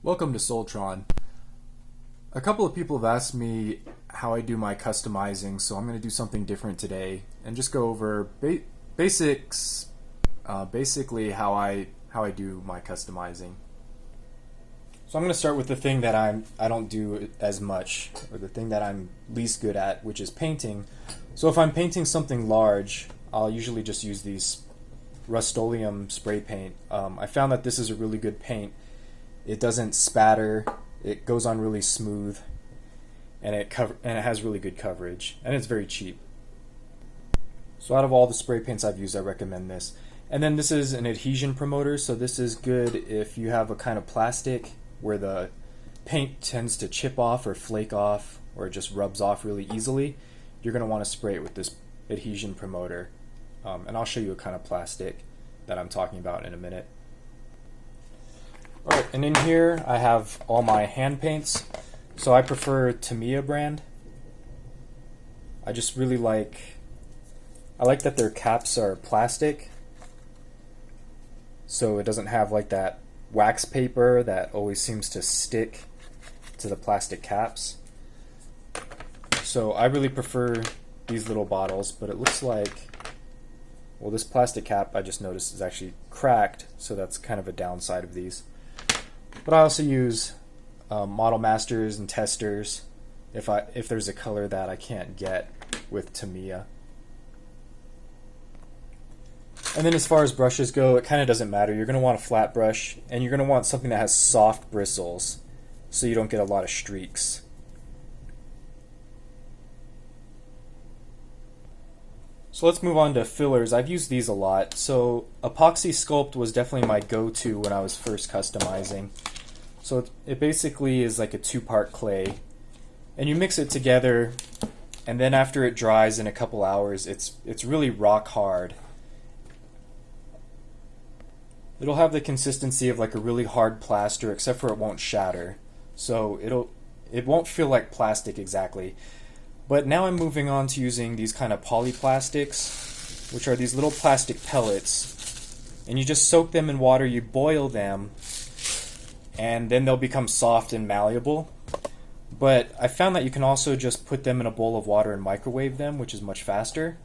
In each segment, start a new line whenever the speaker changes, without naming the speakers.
Welcome to Seoultron. A couple of people have asked me how I do my customizing, so I'm going to do something different today and just go over basics, basically how I do my customizing. So I'm going to start with the thing that I don't do as much, or the thing that I'm least good at, which is painting. So if I'm painting something large, I'll usually just use these Rust-Oleum spray paint. I found that this is a really good paint. It doesn't spatter, it goes on really smooth, and it has really good coverage, and it's very cheap. So out of all the spray paints I've used, I recommend this. And then this is an adhesion promoter, so this is good if you have a kind of plastic where the paint tends to chip off or flake off or it just rubs off really easily. You're going to want to spray it with this adhesion promoter. And I'll show you a kind of plastic that I'm talking about in a minute. Alright, and in here I have all my hand paints. So I prefer Tamiya brand. I just really like that their caps are plastic, so it doesn't have like that wax paper that always seems to stick to the plastic caps. So I really prefer these little bottles, but it looks like, well, this plastic cap I just noticed is actually cracked, so that's kind of a downside of these. But I also use Model Masters and Testers if there's a color that I can't get with Tamiya. And then as far as brushes go, it kind of doesn't matter. You're going to want a flat brush, and you're going to want something that has soft bristles so you don't get a lot of streaks. So let's move on to fillers. I've used these a lot. So Epoxy Sculpt was definitely my go-to when I was first customizing. So it basically is like a two-part clay, and you mix it together, and then after it dries in a couple hours, it's really rock hard. It'll have the consistency of like a really hard plaster, except for it won't shatter. So it won't feel like plastic exactly. But now I'm moving on to using these kind of polyplastics, which are these little plastic pellets, and you just soak them in water, you boil them, and then they'll become soft and malleable. But I found that you can also just put them in a bowl of water and microwave them, which is much faster,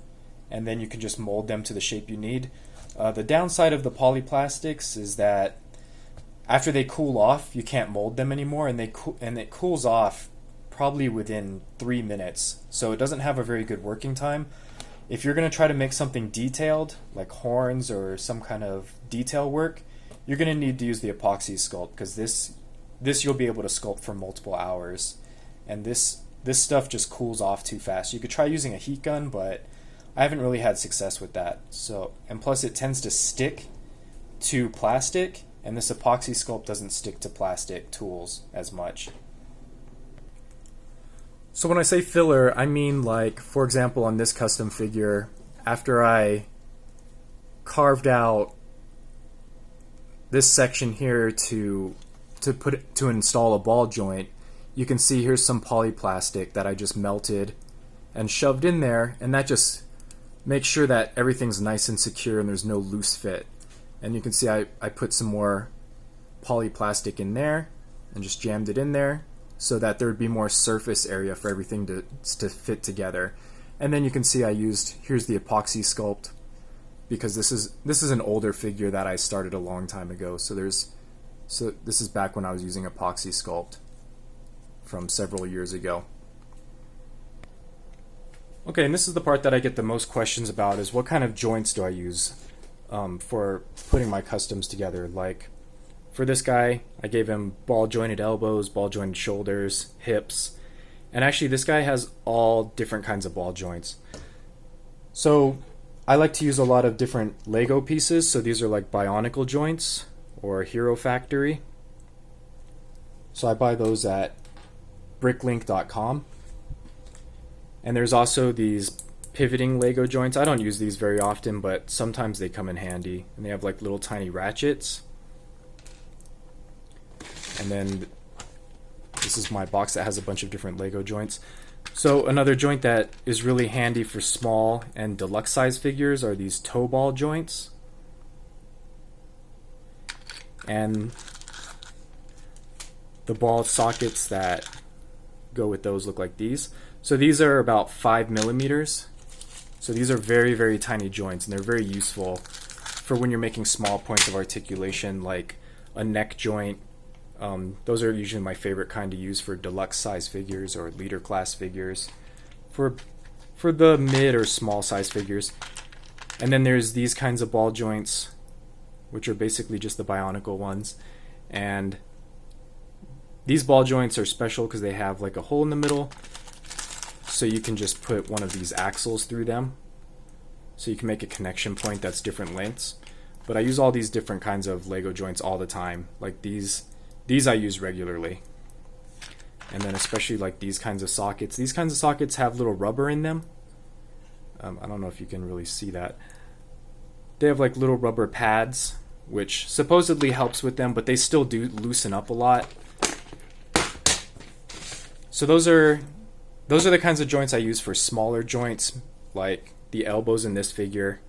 and then you can just mold them to the shape you need. The downside of the polyplastics is that after they cool off, you can't mold them anymore, and it cools off probably within 3 minutes, so it doesn't have a very good working time. If you're going to try to make something detailed, like horns or some kind of detail work, you're going to need to use the Epoxy Sculpt, because this you'll be able to sculpt for multiple hours, and this stuff just cools off too fast. You could try using a heat gun, but I haven't really had success with that. And plus it tends to stick to plastic, and this Epoxy Sculpt doesn't stick to plastic tools as much. So when I say filler, I mean, like, for example, on this custom figure, after I carved out this section here to install a ball joint, you can see here's some polyplastic that I just melted and shoved in there, and that just makes sure that everything's nice and secure and there's no loose fit. And you can see I put some more polyplastic in there and just jammed it in there, so that there would be more surface area for everything to fit together. And then you can see here's the Epoxy Sculpt, because this is an older figure that I started a long time ago. So this is back when I was using Epoxy Sculpt from several years ago. Okay, and this is the part that I get the most questions about, is what kind of joints do I use for putting my customs together. Like, for this guy, I gave him ball jointed elbows, ball jointed shoulders, hips, and actually this guy has all different kinds of ball joints. So I like to use a lot of different Lego pieces, so these are like Bionicle joints or Hero Factory. So I buy those at bricklink.com. And there's also these pivoting Lego joints. I don't use these very often, but sometimes they come in handy, and they have like little tiny ratchets. And then this is my box that has a bunch of different Lego joints. So another joint that is really handy for small and deluxe size figures are these toe ball joints. And The ball sockets that go with those look like these. So these are about 5 millimeters. So these are very, very tiny joints, and they're very useful for when you're making small points of articulation, like a neck joint. Those are usually my favorite kind to use for deluxe size figures or leader class figures. For the mid or small size figures. And then there's these kinds of ball joints, which are basically just the bionicle ones. And these ball joints are special because they have like a hole in the middle, so you can just put one of these axles through them, so you can make a connection point that's different lengths. But I use all these different kinds of Lego joints all the time. Like these I use regularly. And then especially like these kinds of sockets. These kinds of sockets have little rubber in them. I don't know if you can really see that. They have like little rubber pads, which supposedly helps with them, but they still do loosen up a lot. So those are the kinds of joints I use for smaller joints, like the elbows in this figure.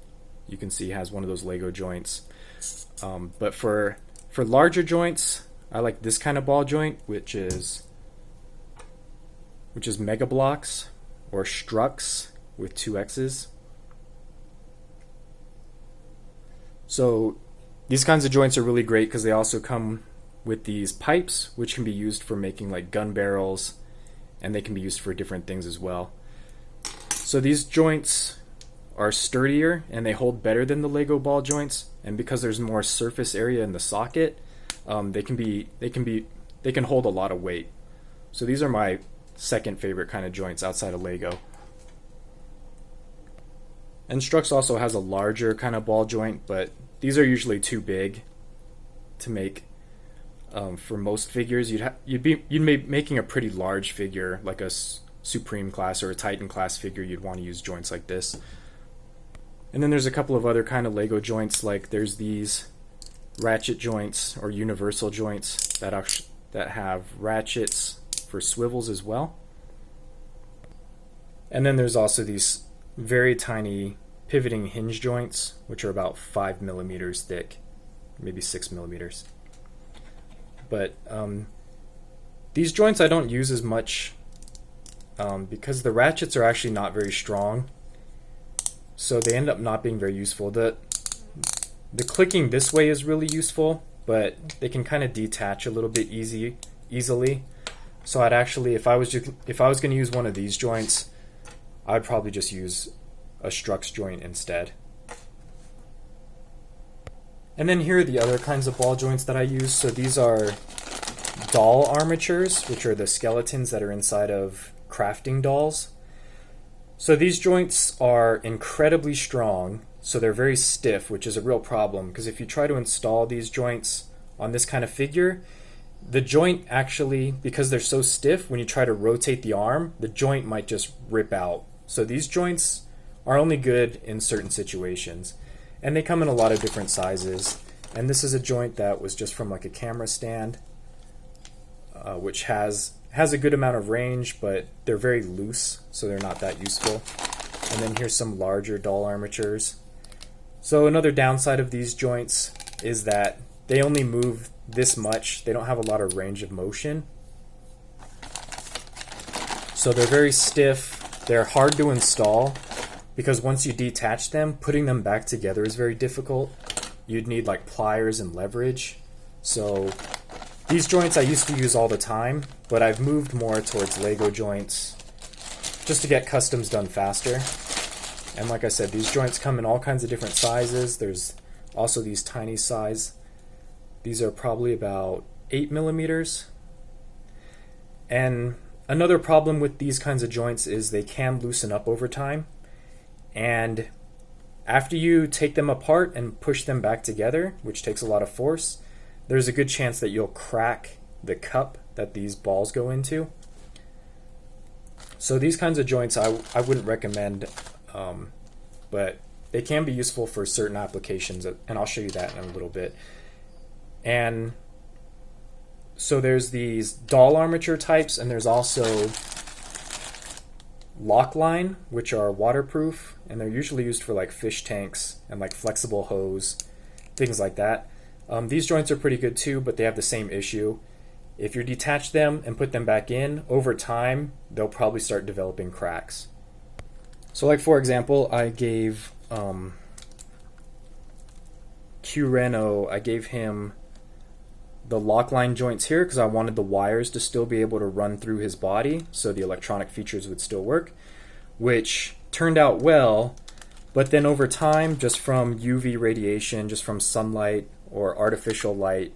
You can see has one of those Lego joints. But for larger joints, I like this kind of ball joint, which is Mega Blocks or Strux with 2 X's. So these kinds of joints are really great because they also come with these pipes, which can be used for making like gun barrels, and they can be used for different things as well. So these joints are sturdier and they hold better than the Lego ball joints, and because there's more surface area in the socket, they can hold a lot of weight. So these are my second favorite kind of joints outside of Lego. And Strux also has a larger kind of ball joint, but these are usually too big to make. For most figures, you'd be making a pretty large figure, like a Supreme class or a Titan class figure. You'd want to use joints like this. And then there's a couple of other kind of Lego joints, like there's these ratchet joints or universal joints that have ratchets for swivels as well. And then there's also these very tiny pivoting hinge joints, which are about 5 millimeters thick, maybe 6 millimeters. But these joints I don't use as much because the ratchets are actually not very strong, so they end up not being very useful. The clicking this way is really useful, but they can kind of detach a little bit easily. So I'd actually, if I was going to use one of these joints, I'd probably just use a Strux joint instead. And then here are the other kinds of ball joints that I use. So these are doll armatures, which are the skeletons that are inside of crafting dolls. So these joints are incredibly strong, so they're very stiff, which is a real problem, because if you try to install these joints on this kind of figure, the joint actually, because they're so stiff, when you try to rotate the arm, the joint might just rip out. So these joints are only good in certain situations. And they come in a lot of different sizes. And this is a joint that was just from like a camera stand, which has a good amount of range, but they're very loose, so they're not that useful. And then here's some larger doll armatures. So another downside of these joints is that they only move this much. They don't have a lot of range of motion. So they're very stiff. They're hard to install, because once you detach them, putting them back together is very difficult. You'd need like pliers and leverage. So these joints I used to use all the time, but I've moved more towards Lego joints just to get customs done faster. And like I said, these joints come in all kinds of different sizes. There's also these tiny size. These are probably about 8 millimeters. And another problem with these kinds of joints is they can loosen up over time. And after you take them apart and push them back together, which takes a lot of force, there's a good chance that you'll crack the cup that these balls go into. So these kinds of joints I wouldn't recommend, but they can be useful for certain applications, and I'll show you that in a little bit. And so there's these doll armature types, and there's also Lockline, which are waterproof, and they're usually used for like fish tanks and like flexible hose, things like that. These joints are pretty good too, but they have the same issue. If you detach them and put them back in, over time, they'll probably start developing cracks. So like for example, I gave Q Reno, I gave him the Lockline joints here because I wanted the wires to still be able to run through his body so the electronic features would still work, which turned out well, but then over time, just from UV radiation, just from sunlight or artificial light,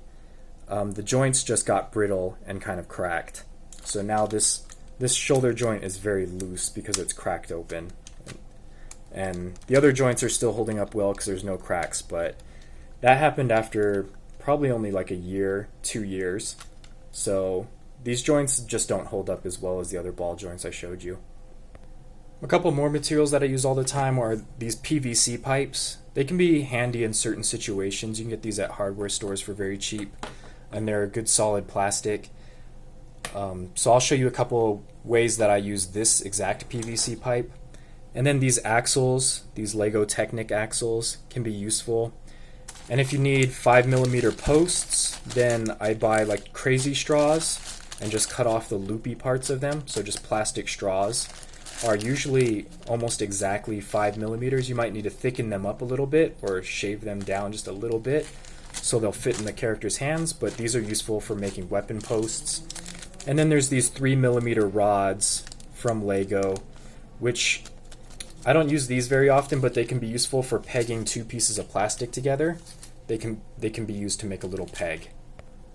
the joints just got brittle and kind of cracked. So now this shoulder joint is very loose because it's cracked open. And the other joints are still holding up well because there's no cracks, but that happened after probably only like a year, 2 years. So these joints just don't hold up as well as the other ball joints I showed you. A couple more materials that I use all the time are these PVC pipes. They can be handy in certain situations. You can get these at hardware stores for very cheap, and they're a good solid plastic. So I'll show you a couple ways that I use this exact PVC pipe. And then these axles, these Lego Technic axles, can be useful. And if you need 5mm posts, then I buy like crazy straws and just cut off the loopy parts of them. So just plastic straws are usually almost exactly 5mm. You might need to thicken them up a little bit or shave them down just a little bit so they'll fit in the character's hands, but these are useful for making weapon posts. And then there's these 3mm rods from Lego, which I don't use these very often, but they can be useful for pegging two pieces of plastic together. They can be used to make a little peg.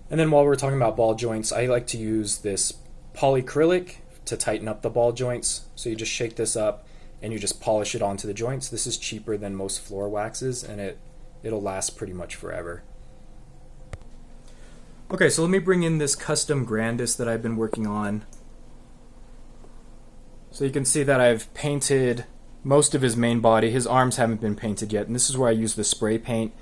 And then while we're talking about ball joints, I like to use this polyacrylic to tighten up the ball joints. So you just shake this up and you just polish it onto the joints. This is cheaper than most floor waxes, and it'll last pretty much forever. Okay, so let me bring in this custom Grandus that I've been working on. So you can see that I've painted most of his main body. His arms haven't been painted yet, and this is where I use the spray paint.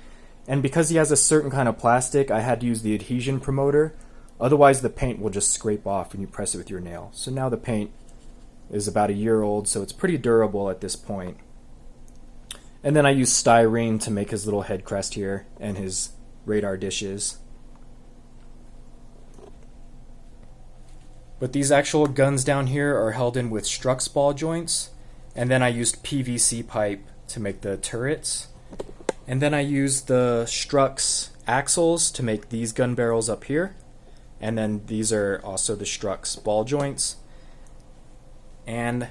And because he has a certain kind of plastic, I had to use the adhesion promoter. Otherwise, the paint will just scrape off when you press it with your nail. So now the paint is about a year old, so it's pretty durable at this point. And then I use styrene to make his little head crest here and his radar dishes. But these actual guns down here are held in with Strux ball joints. And then I used PVC pipe to make the turrets. And then I used the Strux axles to make these gun barrels up here. And then these are also the Strux ball joints. And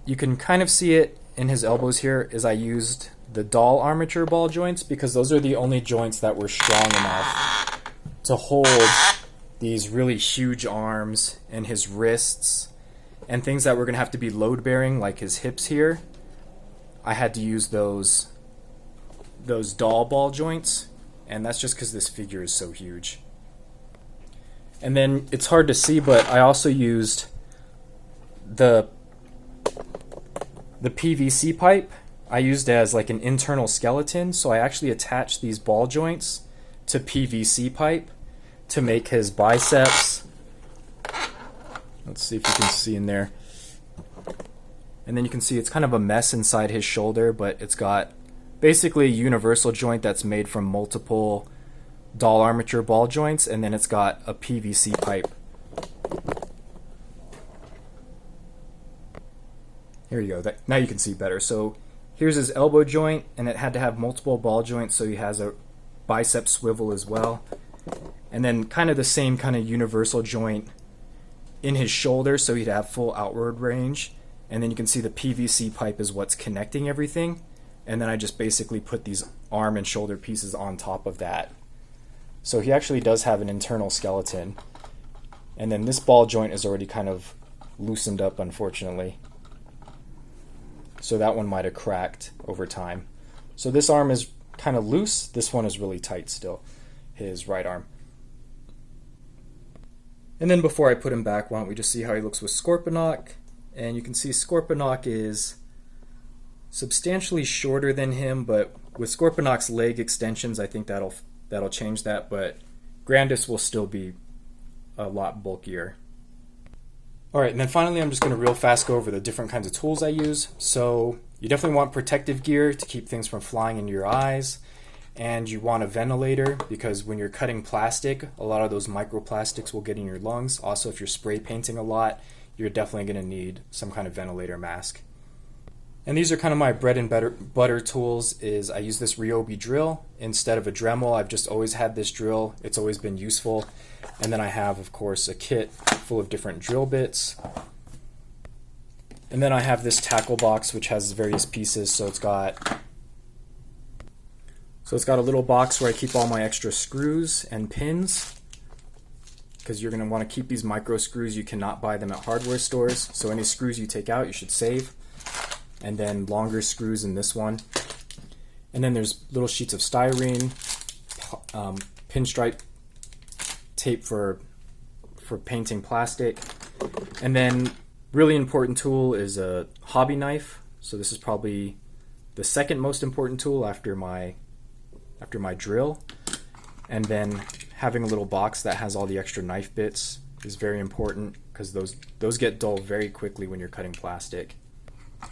you can kind of see it in his elbows here is I used the doll armature ball joints because those are the only joints that were strong enough to hold these really huge arms and his wrists and things that were going to have to be load bearing like his hips here. I had to use those doll ball joints, and that's just because this figure is so huge. And then it's hard to see, but I also used the PVC pipe I used as like an internal skeleton, so I actually attached these ball joints to PVC pipe to make his biceps. Let's see if you can see in there. And then you can see it's kind of a mess inside his shoulder, but it's got basically a universal joint that's made from multiple doll armature ball joints, and then it's got a PVC pipe. Here you go. Now you can see better. So here's his elbow joint, and it had to have multiple ball joints, so he has a bicep swivel as well. And then kind of the same kind of universal joint in his shoulder, so he'd have full outward range. And then you can see the PVC pipe is what's connecting everything. And then I just basically put these arm and shoulder pieces on top of that. So he actually does have an internal skeleton. And then this ball joint is already kind of loosened up, unfortunately. So that one might have cracked over time. So this arm is kind of loose. This one is really tight still, his right arm. And then before I put him back, why don't we just see how he looks with Scorponok. And you can see Scorponok is substantially shorter than him, but with Scorponok's leg extensions, I think that'll change that, but Grandus will still be a lot bulkier. Alright, and then finally I'm just going to real fast go over the different kinds of tools I use. So you definitely want protective gear to keep things from flying into your eyes. And you want a ventilator because when you're cutting plastic, a lot of those microplastics will get in your lungs. Also, if you're spray painting a lot, you're definitely going to need some kind of ventilator mask. And these are kind of my bread and butter tools. Is I use this Ryobi drill instead of a Dremel. I've just always had this drill. It's always been useful. And then I have, of course, a kit full of different drill bits. And then I have this tackle box which has various pieces. So it's got a little box where I keep all my extra screws and pins, because you're going to want to keep these micro screws. You cannot buy them at hardware stores. So any screws you take out, you should save. And then longer screws in this one. And then there's little sheets of styrene, pinstripe tape for painting plastic. And then really important tool is a hobby knife. So this is probably the second most important tool after my drill. And then having a little box that has all the extra knife bits is very important, because those get dull very quickly when you're cutting plastic.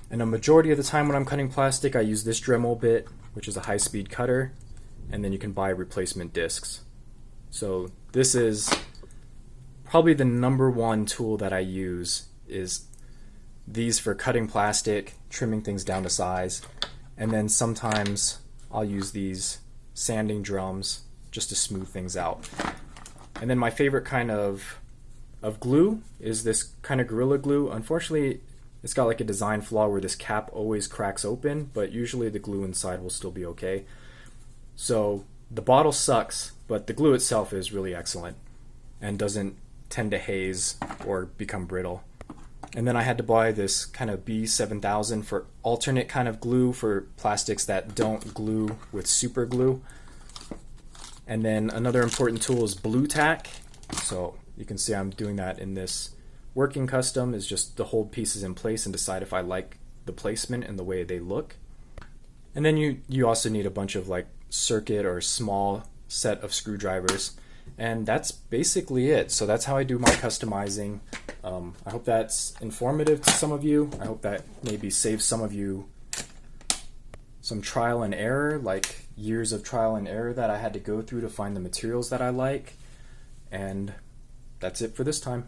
And a majority of the time when I'm cutting plastic, I use this Dremel bit, which is a high-speed cutter, and then you can buy replacement discs. So this is probably the #1 tool that I use, is these for cutting plastic, trimming things down to size, and then sometimes I'll use these sanding drums just to smooth things out. And then my favorite kind of glue is this kind of Gorilla Glue. Unfortunately, it's got like a design flaw where this cap always cracks open, but usually the glue inside will still be okay. So the bottle sucks, but the glue itself is really excellent and doesn't tend to haze or become brittle. And then I had to buy this kind of B7000 for alternate kind of glue for plastics that don't glue with super glue. And then another important tool is blue tack. So you can see I'm doing that in this working custom, is just to hold pieces in place and decide if I like the placement and the way they look. And then you also need a bunch of like circuit or small set of screwdrivers. And that's basically it. So that's how I do my customizing. I hope that's informative to some of you. I hope that maybe saves some of you some trial and error, like years of trial and error that I had to go through to find the materials that I like. And that's it for this time.